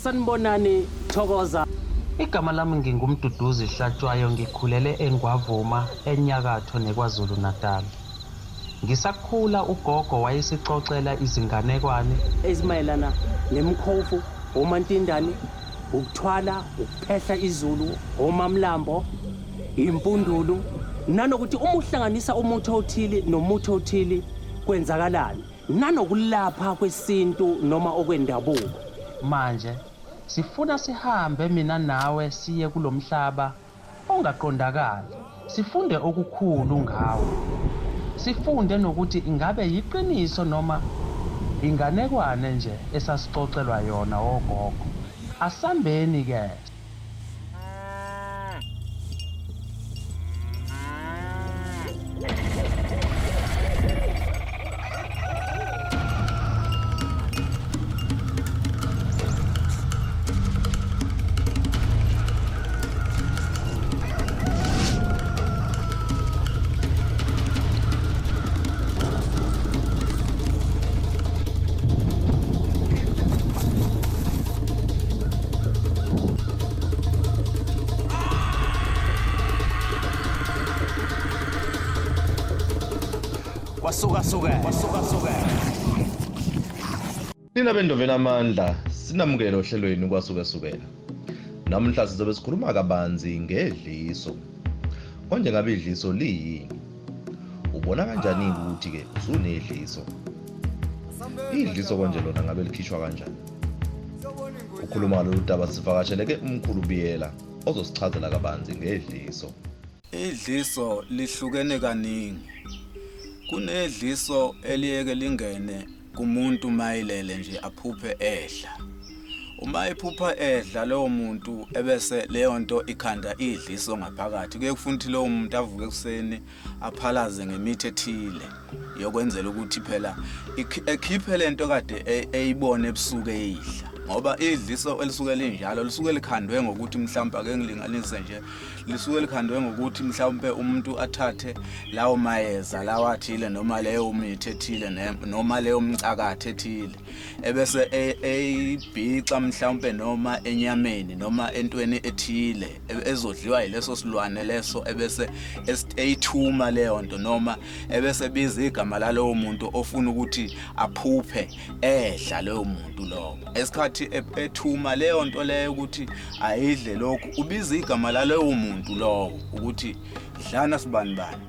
Sanibonani Thokoza. Igama lami ngingumduduzi Hlatshwayo ngikhulele eNgwavuma eNyakatho neKwaZulu Natal. Ngisakhula ugogo wayesixoxela izinganekwane ezimayelana nemkhofu, omantindane, ukuthwala, ukuphehla izulu, omamlambo, impundulu, nanokuthi uma uhlanganisa umuthi othile nomuthi othile kwenzakalani, nanokulapha kwesintu noma okwendabuko. Manje sifuna sihambe mina nawe siye kulomhlaba ongaqondakali. Sifunde okukhulu ngawo. Sifunde nokuthi ingabe yiqiniso noma inganekwane nje esasixoxelwa yona ogogo. Asambeni ke. Kwasukasukela. Nina bendovela amandla sinamukele ohlelweni Kwasukasukela. Namhla sizobe sikhuluma kabanzi ngedliso. Konje ngabe idliso liyini? Ubona kanjani ukuthi ke usunedliso? Idliso konje lona ngabe likhishwa kanjani? Ukhuluma ngalolu daba sivakashele ke Mkhulu Biyela ozosichazela kabanzi ngedliso. Idliso lihlukene kaningi. Kunedliso eliyeke lingene kumuntu mayilele nje aphuphe edla. Uma ephupha edla lowo muntu ebese leyo nto ikhanda idliso ngaphakathi. Kuye kufunthi lowo muntu avuke kuseni aphalaze ngemithi ethile yokwenzela ukuthi phela ekhiphe lento kade eyibone ebusuku eyidla. Ngoba idliso elisuke linjalo lisuke likhandwe ngokuthi mhlawumbe ake ngilinganise nje lisuke likhandwe ngokuthi mhlawumbe umuntu athathe lawo mayeza lawa athile noma leyo mithi ethile noma leyo mcakathe ethile ebese eyibhica mhlawumbe noma enyameni noma entweni ethile ezodliwa yileso silwane leso ebese eyithuma leyo nto noma ebese biza igama lalowo muntu ofuna ukuthi aphuphe edla leyo muntu lowo esikhathi ethuma leyo nto leyo ukuthi ayidle lokhu ubiza igama lalowo muntu lowo ukuthi dlana sibanibani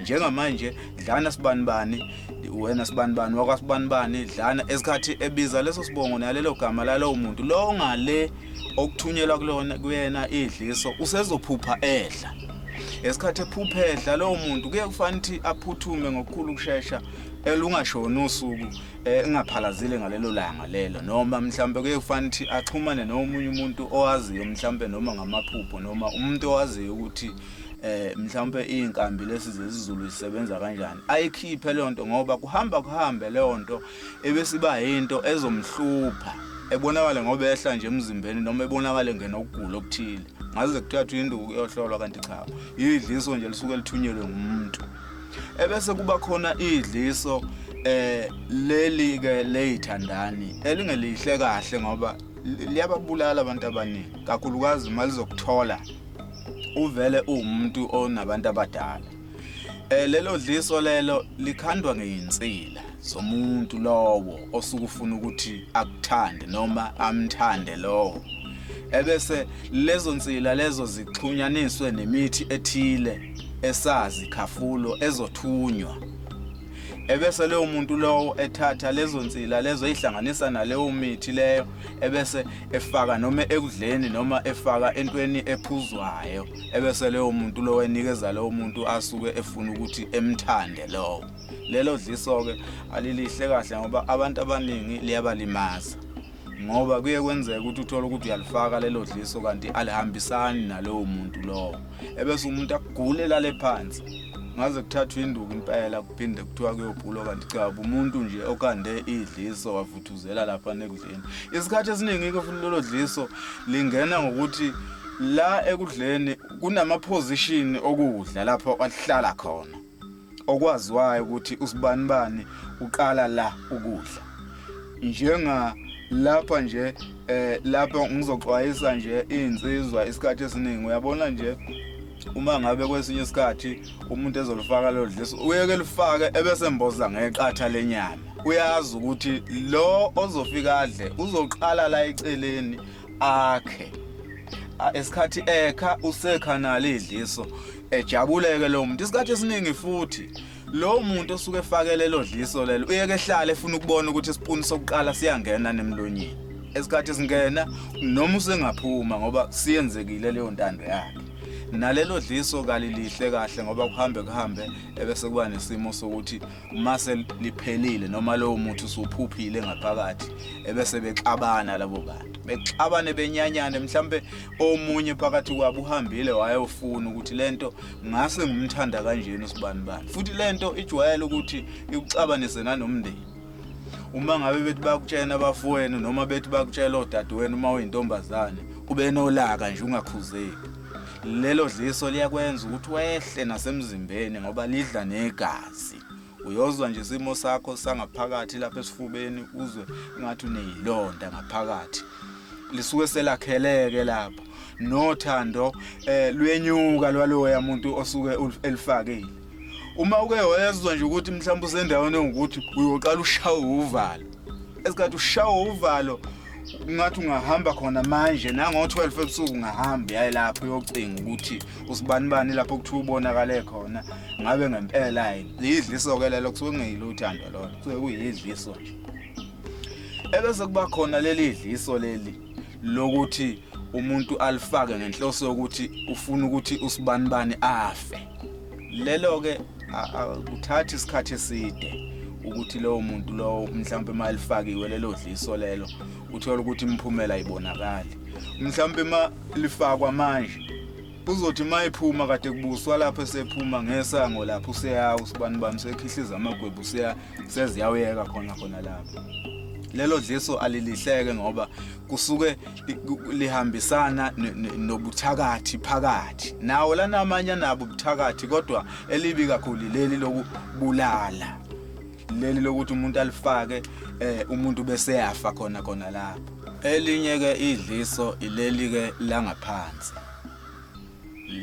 njengamanje dlana sibanibani wena sibanibani wakasibanibani dlana esikhathi ebiza leso sibongo nalelo gama lalowo muntu lo ngale okuthunyelwa kulona kuyena idliso usezophupha edla esikhathi ephupha edla lowo muntu kuye kufanele ukuthi aphuthume ngokukhulu ukusheshsha elungashona usuku engaphalazile ngalelo langa lelo noma mhlambe kuye kufanele ukuthi axhumane nomunye umuntu owaziyo mhlambe noma ngamaphupho noma umuntu owaziyo ukuthi mhlambe inkambi lesi zezizulu zisebenza kanjani ayikhiphe leyo nto ngoba kuhambe leyo nto ebesiba into ezomhlupha ebonakala ngoba ehla nje emzimbeni noma ebonakala ngena ukugula okuthile ngaze kuthathwa induku yohlolwa kanti cha idliso nje lisuke lithunyelwe ngumuntu ebese kuba khona idliso leli ke leyithandani elingelihle kahle ngoba liyababulala abantu abaningi kakhulukazi imali zokuthola uvele umuntu onabantu abadala lelo dliso lelo likhandwa ngeinsila zomuntu lowo osuke ufuna ukuthi akuthande noma amthande lowo ebese lezo nsila lezo zixhunyaniswe nemithi ethile esazi khafulo ezothunywa ebese leyo muntu lowo ethatha lezo nsila lezo ihlanganisa naleyo mithi leyo ebese efaka noma ekudleni noma efaka entweni ephuzwayo ebese leyo muntu lowo enikeza leyo muntu asuke efuna ukuthi emthande lowo lelo dliso ke alilihle kahle ngoba abantu abaningi liyabalimaza ngoba kuye kwenzeka ukuthi uthola ukuthi uyalifaka lelo dliso kanti alihambisani nalowo muntu lowo ebese umuntu agule lale phansi ngaze kuthathwa induku impela kuphinde kuthiwa kuyobhulo kanti cha umuntu nje okande idliso wavuthuzela lapha nekudleni isikhathi esiningi ke futhi lelo dliso lingena ngokuthi la ekudleni kunama position okudla lapho ahlala khona okwaziwayo ukuthi usibanibani uqala la ukudla njenga lapha nje lapho ngizoxwayisa nje insizwa isikhathi esiningi uyabona nje uma ngabe kwesinye isikhathi umuntu ezolifaka lo dliso uyeke lifake ebese mboza ngeqatha lenyama uyazi ukuthi lo ozofika adle uzoqala la eceleni akhe esikhathi ekha usekhanala idliso ejabuleke lo muntu isikhathi esiningi futhi lo muntu osuke efakele lo dliso lelo uyeke ehlale efuna ukubona ukuthi isipuni sokuqala siyangena nemlonyeni esikhathi singena noma usengaphuma ngoba siyenzekile leyo ntando yakhe nalelo dliso kalilihle kahle ngoba kuhambe ebese kuba nesimo sokuthi mase liphelile noma lowo muntu usuphuphile ngaphakathi ebese bexabana labo bantu bexabane benyanyane mhlambe omunye phakathi kwabo uhambile wayofuna ukuthi lento ngase ngumthanda kanjeni usibanibani futhi lento ijwayele ukuthi ikuxabanise nanomndeni uma ngabe bethi bakutshena abafowenu noma bethi bakutshela odadewenu uma uyintombazane ube nolaka nje ungakhuzeki lelo dliso liyakwenza ukuthi wehle nasemzimbeni ngoba lidla negazi uyozwa nje isimo sakho sangaphakathi lapha esifubeni uzwe ngathi unezilonda ngaphakathi lisuke selakheleke lapho nothando lwenyuka lwaloya muntu osuke elifakile uma uke wezwa nje ukuthi mhlawumbe usendaweni ukuthi uyoqala ushawe uvalo esikhathi ushawe uvalo ngathi ungahamba khona manje nango12 ebusuku ungahamba yayi lapho uyocinga ukuthi usibanibani lapho kuthiwa ubonakale khona ngabe ngempela yini idliso ke lelo kusuke ngeyilo uthando lona kusuke kuyidliso nje ebese kuba khona leli idliso leli lokuthi umuntu alifake ngenhloso yokuthi ufuna ukuthi usibanibani afe lelo ke uthatha isikhathi eside ukuthi lowo muntu lo mhlawumbe malifakiwe lelo dliso lelo uthola ukuthi imphumela ibonakala mhlawumbe ma lifakwa manje uzothi mayiphuma kade kubuswa lapho esephuma ngesango lapho useyawo usibanibani sekhihliza amagwebu seziyawuyeka khona lapho lelo dliso alilihleke ngoba kusuke lihambisana nobuthakathi phakathi nawo lana amanye nabo ubuthakathi kodwa elibi kakhulu leli lokubulala leli lokuthi umuntu alifake umuntu bese yafa khona lapho elinye ke idliso ileli ke langaphansi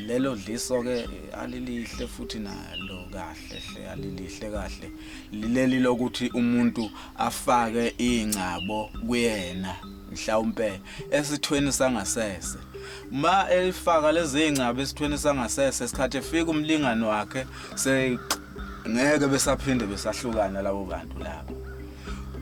lelo dliso ke alilihle futhi nalo kahle alilihle kahle lileli lokuthi umuntu afake ingcabo kuyena mhlawumbe esithweni sangasese ma elifaka lezi ingcabo esithweni sangasese isikhathi efika umlingano wakhe ngeke besaphinde besahlukana labo bantu labo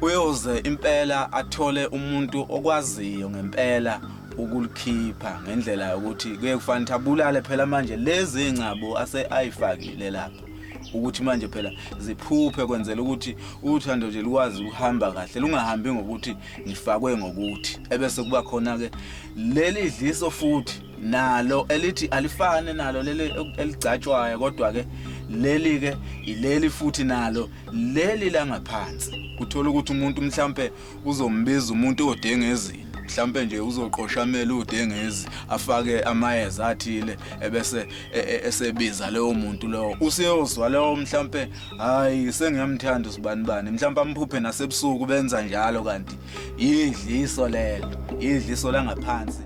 uyoze impela athole umuntu okwaziyo ngempela ukulikhipha ngendlela yokuthi kuye kufanele tabulale phela manje lezi ingcabo ayifakile lapha ukuthi manje phela ziphuphe kwenzela ukuthi uthando nje likwazi ukuhamba kahle lungahambi ngokuthi ngifakwe ngokuthi ebese kuba khona ke leli dliso futhi nalo elithi alifane nalo leli eligcatshwayo kodwa ke leli ke ileli futhi nalo leli la ngaphansi uthola ukuthi umuntu mhlambe uzombiza umuntu odengezini mhlambe nje uzoqoshamela udengezi afake amayeza athile ebese esebiza leyo muntu lo useyozwa leyo mhlambe hayi sengiyamthanda usibanibani mhlambe amphuphe nasebusuku benza njalo kanti idliso lelo idliso la ngaphansi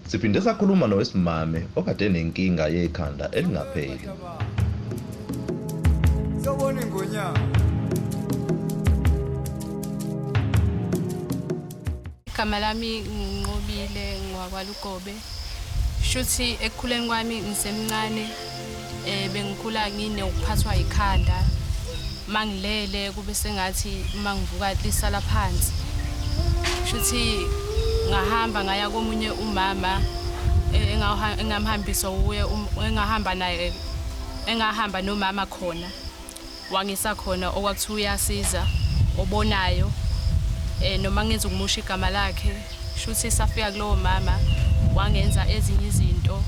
Siphinde sakhuluma nowesimame okade nenkinga yekhanda elingapheli. Sawona ingonyama. Igama lami nginqobile ngwakwaLugobe. Shuthi ekukhuleni kwami ngisemncane bengikhula nginokuphathwa ikhanda. Mangilele kube sengathi mangivuka lisala phansi. Shuthi ngahamba ngaya komunye umama engamhambisa uye engahamba naye engahamba nomama khona wangisa khona okwakuthiwa uyasiza obonayo noma ngenza ukumusha igama lakhe shuthi safika kulowo mama wangenza ezinye izinto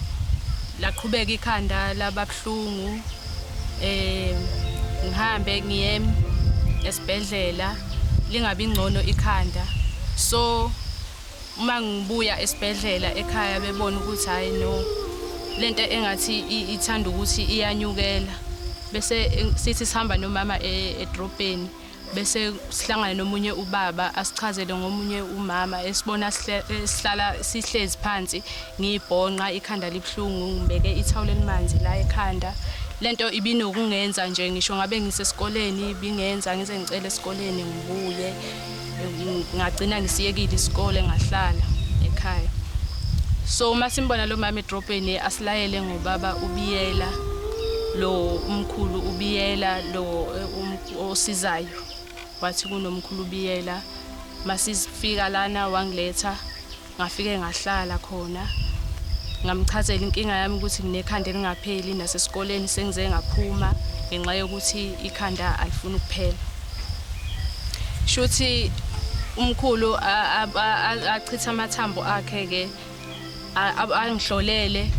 laqhubeka ikhanda lababhlungu ngihambe ngiye esibhedlela lingabi ngcono ikhanda. So uma ngibuya esibhedlela ekhaya bebona ukuthi hayi no lento engathi ithanda ukuthi iyanyukela, bese sithi sihamba nomama edrobheni, bese sihlangana nomunye ubaba asichazele ngomunye umama esibona sihlala sihlezi phansi ngibhonqa ikhanda libhlungu, ngibeke ithawula elimanzi la ekhanda. Lento ibinokungenza nje ngisho ngabe ngisesikoleni ibingenza ngize ngicela esikoleni ngibuye, ngagcina ngisiyekile isikole ngahlala ekhaya. So masimbona lo mama edrobheni asilayele ngobaba uBiyela, lo umkhulu uBiyela, lo osizayo. Wathi kunomkhulu uBiyela, masifika lana wangiletha, ngafike ngahlala khona. Ngamchazela inkinga yami ukuthi nginekhanda elingapheli nasesikoleni sengize ngaphuma ngenxa yokuthi ikhanda alifuna ukuphela. Shuthi umkhulu achitha amathambo akhe ke angihlolele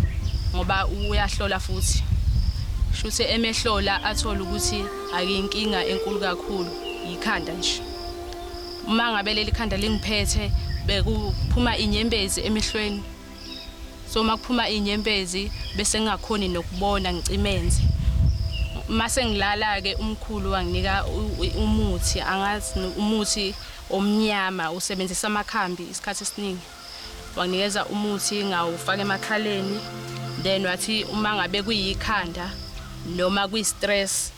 ngoba uyahlola futhi. Shuthi emehlola athola ukuthi akuyinkinga enkulu kakhulu, ikhanda nje. Uma ngabe leli khanda lingiphethe bekuphuma inyembezi emehlweni. So makuphuma inyembezi bese ngingakhoni nokubona ngicimenze. Mase ngilala ke umkhulu wanginika umuthi, angazi umuthi omnyama usebenzisa amakhambi isikhathi esiningi. Wanginikeza umuthi ngawufaka emakhaleni, then wathi uma ngabe kuyikhanda noma kuyi-stress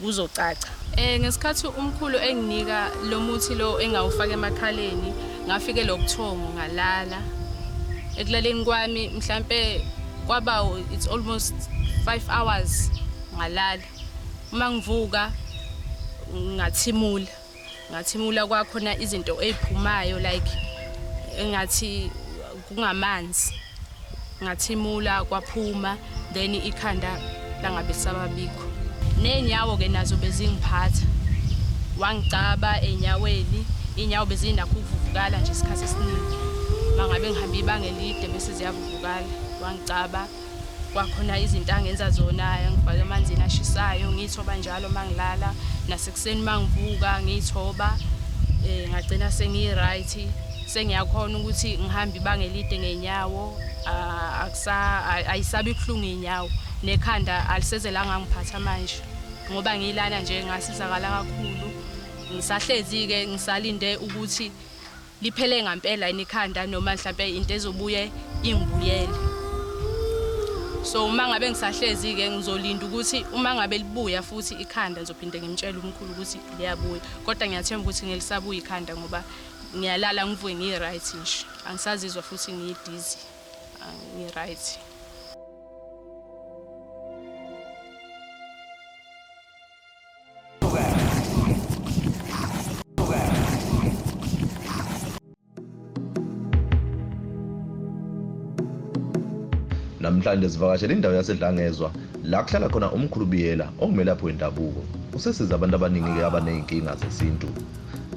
kuzocaca. Ngesikhathi umkhulu enginika lo muthi lo engawufaka emakhaleni, ngafike lobuthongo ngalala. Ekulaleni kwami mhlambe kwaba it's almost 5 hours ngalala. Uma ngivuka ngathimula kwakhona izinto eziphumayo like engathi kungamanzi. Ngathimula kwaphuma then ikhanda langabe sababikho. Nenyawo ke nazo bezingiphatha. Wangicaba enyaweni, inyawo bezinakho ukuvuvukala nje isikhathi esiningi. Mangabe ngihamba ibanga elide bese ziyavuvukala. Wangicaba kwakhona izinto angenza zona, ngifaka emanzini ashisayo ngithoba njalo mangilala, nasekuseni mangivuka ngithoba, ngagcina sengi-right, sengiyakhona ukuthi ngihamba ibanga elide ngenyawo, ayisabi kuhlunga inyawo, nekhanda alisezelanga ngiphatha manje ngoba ngilana nje ngasizakala kakhulu. Ngisahlezi ke ngisalinde ukuthi liphele ngempela ikhanda noma mhlawumbe into ezobuye ingibuyele. So uma ngabe ngisahlezi ke ngizolinda ukuthi uma ngabe libuya futhi ikhanda ngizophinde ngimtshele umkhulu ukuthi liyabuya, kodwa ngiyathemba ukuthi ngelisabuya ikhanda ngoba ngiyalala ngivuke ngi-right nje, angisazizwa futhi ngiyidizi, ngi-right. Namhlanje sivakashela indawo yaseDlangezwa la kuhlala khona umkhulu Biyela ongumelaphi wendabuko. Usesiza abantu abaningi ke abaneyinkinga zesintu.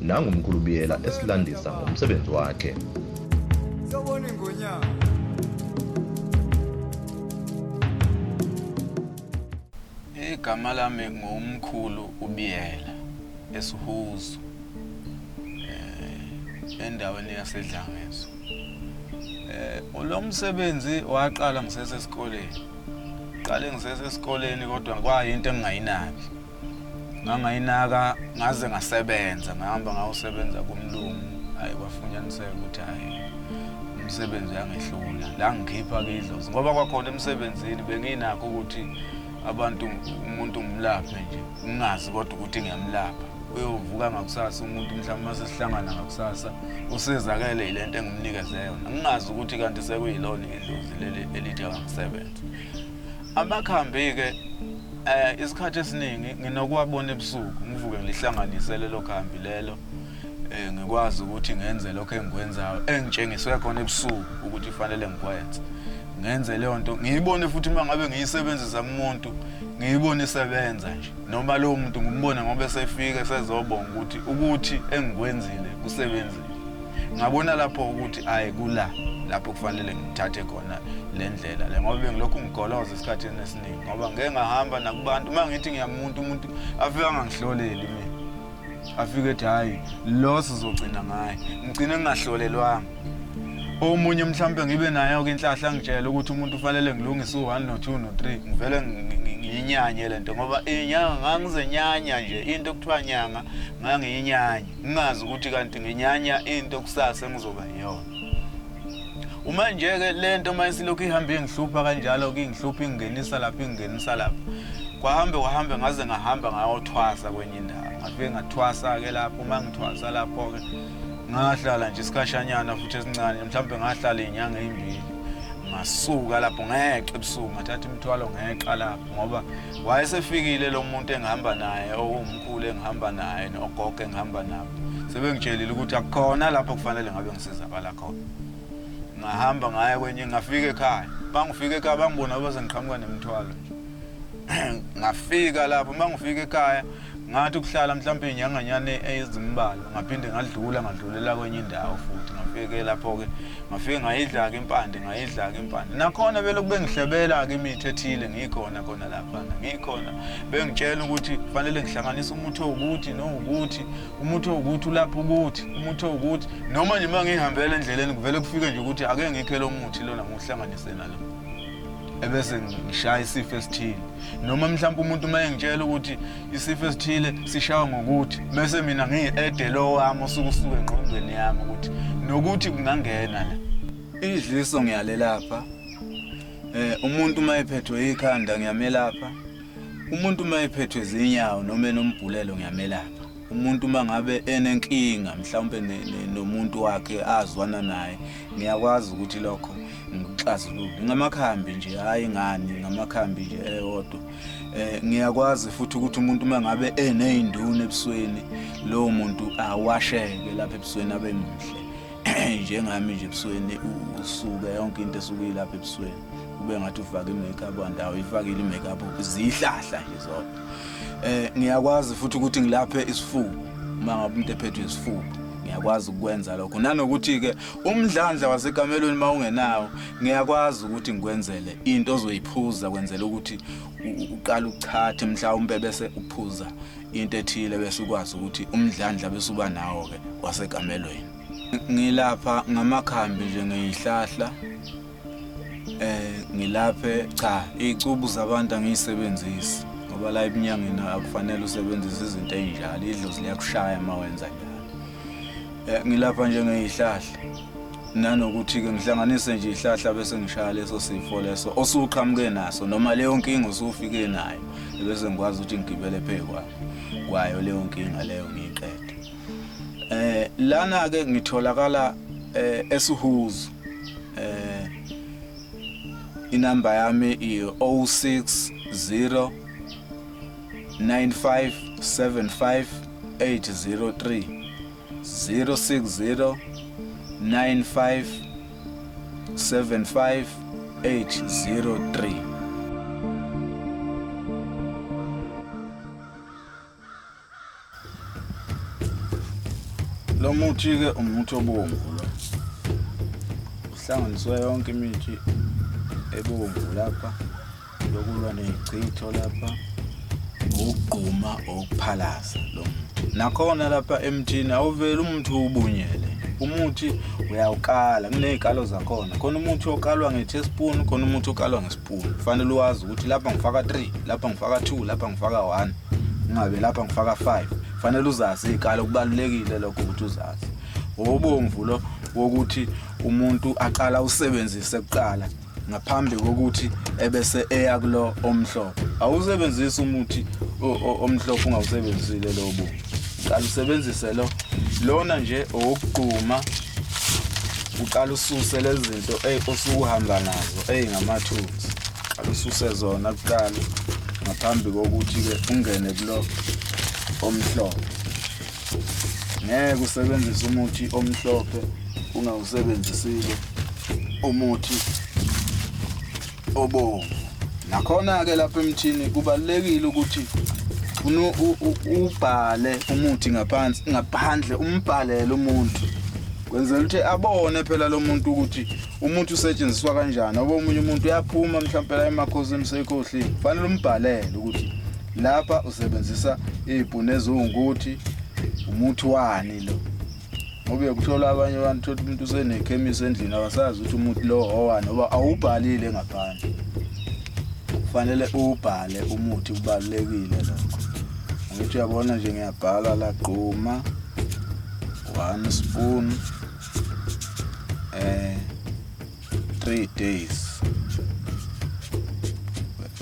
Nangu umkhulu Biyela esilandisa ngomsebenzi wakhe. Sawona ingonyama. Igama lami ngumkhulu uBiyela esihuzu endaweni yaseDlangezwa. Lo msebenzi waqala ngisesesikoleni. Qale ngisesesikoleni kodwa kwayinto engingayinabi. Ngangayinaka ngaze ngasebenza, ngahamba ngawusebenza kumlungu, hayi kwafunyaniseka ukuthi hayi umsebenzi yangehlula. La ngikhipha ke idlozi ngoba kwakhona emsebenzini benginakho ukuthi abantu umuntu ngimlaphe nje, ngingazi kodwa ukuthi ngiyamlapha. Uyovuka ngakusasa umuntu mhlawumbe mase sihlangana ngakusasa usezakele ilento engimnikeze yona, ngingazi ukuthi kanti sekuyilona idlozi leli elithi akangisebenza. Amakhambi ke isikhathi esiningi nginokuwabona ebusuku, ngivuke ngilihlanganise lelo khambi lelo, ngikwazi ukuthi ngenze lokho engikwenzayo engitshengiswe khona ebusuku ukuthi kufanele ngikwenze. Ngenze leyo nto ngiyibone futhi mangabe ngiyisebenzisa kumuntu ngiyibone isebenza nje, noma lo muntu ngimbone ngoba esefika sezobonga ukuthi engikwenzile kusebenzile. Ngabona lapho ukuthi hayi kula lapho kufanele ngithathe khona le ndlela le ngoba ngilokhu ngigoloza isikhathini esiningi ngoba ngeke ngahamba nakubantu mangithi umuntu afika ngangihloleli mina afike ethi hayi lo sizogcina ngaye ngigcine ngingahlolelwanga omunye mhlawumbe ngibe nayo ke inhlahla ngitshela ukuthi umuntu ufanele ngilungise u1 no2 no3 ngivele ngiyinyanye lento ngoba inyanga ngangizenyanya nje into okuthiwa nyanga ngangiyinyanya ngingazi ukuthi kanti nginyanya into kusasa engizoba yiyona uma nje ke lento mayisilokhu ihambe ngihlupha kanjalo ke ngihlupha ingenisa lapha kwahambe ngaze ngahamba ngayothwasa kwenye indawo ngafike ngathwasa ke lapho uma ngithwasa lapho ke ngahlala nje isikhashanyana futhi esincane mhlawumbe ngahlala inyanga ezimbili ngasuka lapho ngeqe ebusuku ngathatha imithwalo ngeqa lapho ngoba wayesefikile lo muntu engihamba naye owumkhulu engihamba naye nogogo engihamba nabo sebengitshelile ukuthi akukhona lapho kufanele ngabe ngisizakala khona ngahamba ngaye kwenye ngafika ekhaya bangifika ekhaya bangibona bese ngiqhamuka nemithwalo ngafika lapho mangifika ekhaya ngathi ukuhlala mhlawumbe inyanganyane ezimbalwa ngaphinde ngadlulela kwenye indawo futhi ngafike lapho ke ngafike ngayidla ke impande nakhona vele kube ngihlebela ke imithi ethile ngikhona lapha ngikhona bengitshela ukuthi kufanele ngihlanganise umuthi ukuthi umuthi ukuthi lapho ukuthi noma nje mangihambela endleleni kuvele kufike nje ukuthi ake ngikhe lo muthi lona ngihlanganise nalo ebese ngishaya isifo esithile noma mhlawumbe umuntu uma engitshela ukuthi isifo esithile sishawa ngokuthi bese mina ngiyi-ede lo wami osuke engqondweni yami ukuthi nokuthi kungangena la idliso ngiyalelapha umuntu uma ephethwe ikhanda ngiyamelapha umuntu uma ephethwe izinyawo noma enombhulelo ngiyamelapha umuntu mangabe enenkinga mhlawumbe nomuntu wakhe azwana naye ngiyakwazi ukuthi lokho ngixazulule ngamakhambi nje hayi ngani ngamakhambi nje eyodwa ngiyakwazi futhi ukuthi umuntu mangabe enezinduna ebusweni lo muntu awasheke lapha ebusweni abe muhle njengami nje ebusweni usuke yonke into esuke ilapha ebusweni kube ngathi ufaka i-makeup andawo ifakile i-makeup zihlahla nje zona ngiyakwazi futhi ukuthi ngilaphe isifuba mangabe umuntu ephethwe isifuba ngiyakwazi ukwenza lokho nanokuthi ke umdlandla wasekamelweni mawungenawo ngiyakwazi ukuthi ngikwenzele into ozoyiphuza kwenzela ukuthi uqala uchathe mhlawumbe bese uphuza into ethile bese ukwazi ukuthi umdlandla bese uba nawo ke wasekamelweni ngilapha ngamakhambi nje ngeyihlahla ngilaphe cha icubu zabantu angiyisebenzisi ngoba la ebunyangeni akufanele usebenzise izinto ezinjalo idlozi liyakushaya mawenza njalo ngilapha nje ngeyihlahla nanokuthi ke ngihlanganise nje ihlahla bese ngishaya leso sifo leso osuqhamuke naso noma leyo nkinga usufike nayo bese ngikwazi ukuthi ngigibele phezulu kwayo leyo nkinga leyo ngiyiqede lana ke ngitholakala eSuhuzu inamba yami iyo 060 9575 803 060 9575 803 lo muthi ke umuthi obomvu lo uhlanganiswe yonke imithi ebomvu lapha yokulwa nezichitho lapha ukugquma okuphalaza lo muthi nakhona lapha emthini awuveli umuthi ubunyele umuthi uyawukala kunezikalo zakhona khona umuthi okalwa nge-teaspoon khona umuthi okalwa ngespoon kufanele uwazi ukuthi lapha ngifaka 3 lapha ngifaka 2 lapha ngifaka 1 ngabe lapha ngifaka 5 kufanele uzazi izikalo kubalulekile lokho ukuthi uzazi obomvu lo wokuthi umuntu aqala usebenzise kuqala ngaphambi kokuthi ebese eya kulo omhlophe awusebenzisa umuthi omhlophe ungawusebenzisile lo bomvu qala usebenzise lona nje okugquma uqala ususe lezi zinto osukuhamba nazo ngamathunzi qala ususe zona kuqala ngaphambi kokuthi ke ungene kulo omhlophe ngeke usebenzise umuthi omhlophe ungawusebenzisile umuthi obomvu nakhona ke lapha emthini kubalekile ukuthi ubhale umuthi ngaphandle umbhalele umuntu kwenzela ukuthi abone phela lo muntu ukuthi umuntu usetshenziswa kanjani ngoba omunye umuntu uyaphuma mhlawumbe la emakhosini sekhohlini kufanele umbhalele ukuthi lapha usebenzisa izibhunu eziwunguthi umuthi wani lo ngoba ukuthola abanye abantu ukuthi umuntu usenekhemisi endlini awasazi ukuthi umuthi lo owani ngoba awubhalile ngaphandle kufanele ubhale umuthi kubalekile lokho ngithi uyabona nje ngiyabhala la gquma 1 spoon 3 days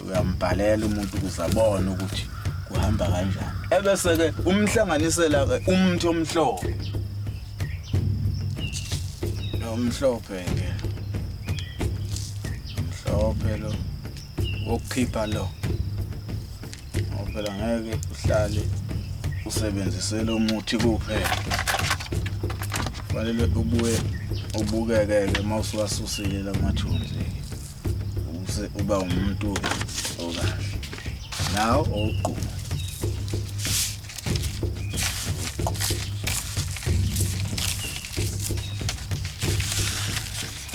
uyambhalela umuntu kuzabona ukuthi kuhamba kanjani ebese ke umhlanganisela ke umuthi omhlophe nomhlophe ke mhlophe lo wokukhipha lo phela ngeke uhlale usebenzisela umuthi kuphela kufanele ubukeke mawusuwasusile la mathunzi use uba umuntu okahle nawo oqhuma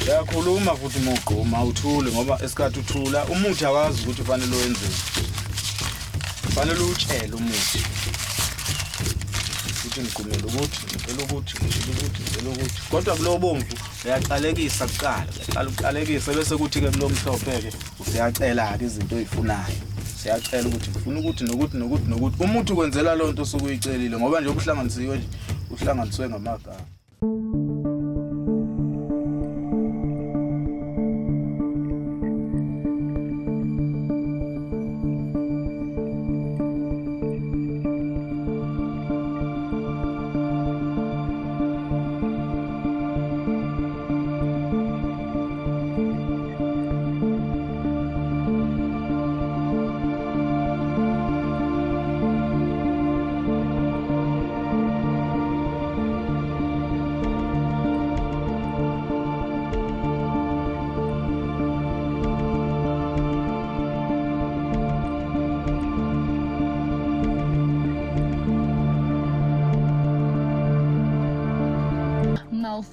yakhuluma futhi moqhuma uthule ngoba esikhathi uthula umuthi akazi ukuthi ufanele wenzeni kufanele utshele umuthi ukuthi ngiqhumela ukuthi ngicela ukuthi kodwa kulo bomvu uyaqalekisa kuqala uyaqala uqalekisa bese kuthi ke kulo mhlophe ke usiyacela ke izinto oyifunayo siyacela ukuthi ngifuna ukuthi nokuthi umuthi kwenzela lonto sokuyicelile ngoba nje ubuhlanganisiwe nje uhlanganiswe ngamagama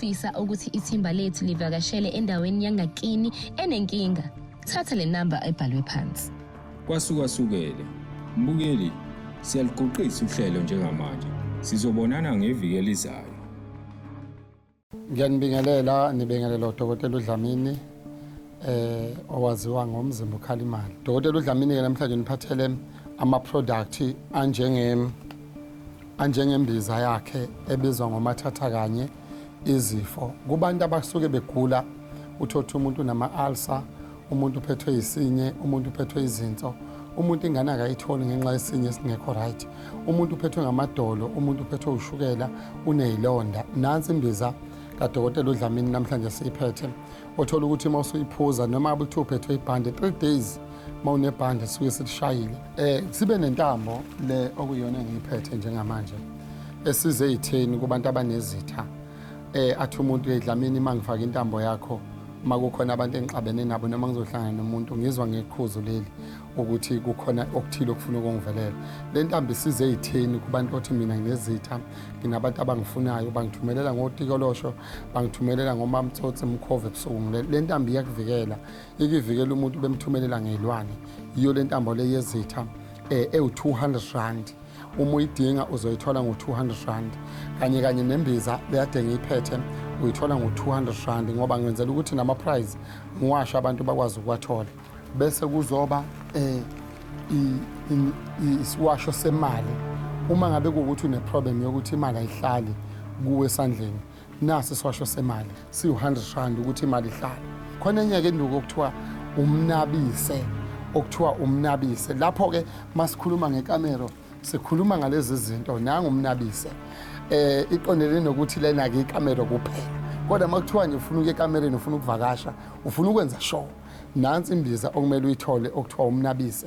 Ufisa ukuthi ithimba lethu livakashele endaweni yangakini enenkinga thatha le number ebhalwe phansi Kwasukasukela mbukeli siyaliqoqisa uhlelo njengamanje sizobonana ngeviki elizayo Ngiyanibingelela nibingelela uDokotela uDlamini owaziwa ngomzimba ukhalimali Dokotela uDlamini namhlanje niphathele ama product anjengembiza yakhe ebizwa ngomathatha kanye izifo kubantu abasuke begula uthotha umuntu nama ulcer umuntu uphethwe isinye umuntu uphethwe izinso umuntu ingane akayitholi ngenxa yesinye singekho right umuntu uphethwe ngamadolo umuntu uphethwe ushukela unezilonda nansi imbiza kaDokotela uDlamini namhlanje siyiphethe othola ukuthi mawusuyiphuza noma abuthi uphethwe ibhande 3 days mawunebhande suke silishayile sibe nentambo le okuyona ngiyiphethe njengamanje esize itheni kubantu abanezitha athi umuntu uDlamini mangifaka intambo yakho makukhona abantu enixabene nabo noma ngizohlangana nomuntu ngizwa ngekhuzu leli ukuthi kukhona okuthile okufuna ukungivelela le ntambo isize itheni kubantu othi mina nginezitha nginabantu abangifunayo bangithumelela ngotikolosho bangithumelela ngomamtsotsi mkhove ebusuku le ntambo iyakuvikela ikivikela umuntu bemthumelela ngezilwane iyo le ntambo le yezitha ewu200 uma uyidinga uzoyithola ngo200 kanye nembiza leyade ngiyiphethe uyithola ngo200 ngoba ngenzela ukuthi nama prize ngiwasha abantu bakwazi ukwathola bese kuzoba isiwasho semali uma ngabe ukuthi une problem yokuthi imali ayihlali kuwe esandleni nasi isiwasho semali si100 ukuthi imali ihlale khona enye ke induku okuthiwa umnabise lapho ke masikhuluma ngekamera sikhuluma ngalezi zinto nanga umnabise iqondelene nokuthi lena ke ikamera kuphela kodwa makuthiwa nje ufuna ukuya ekamereni ufuna ukuvakasha ufuna ukwenza show nansi imbiza okumele uyithole okuthiwa umnabise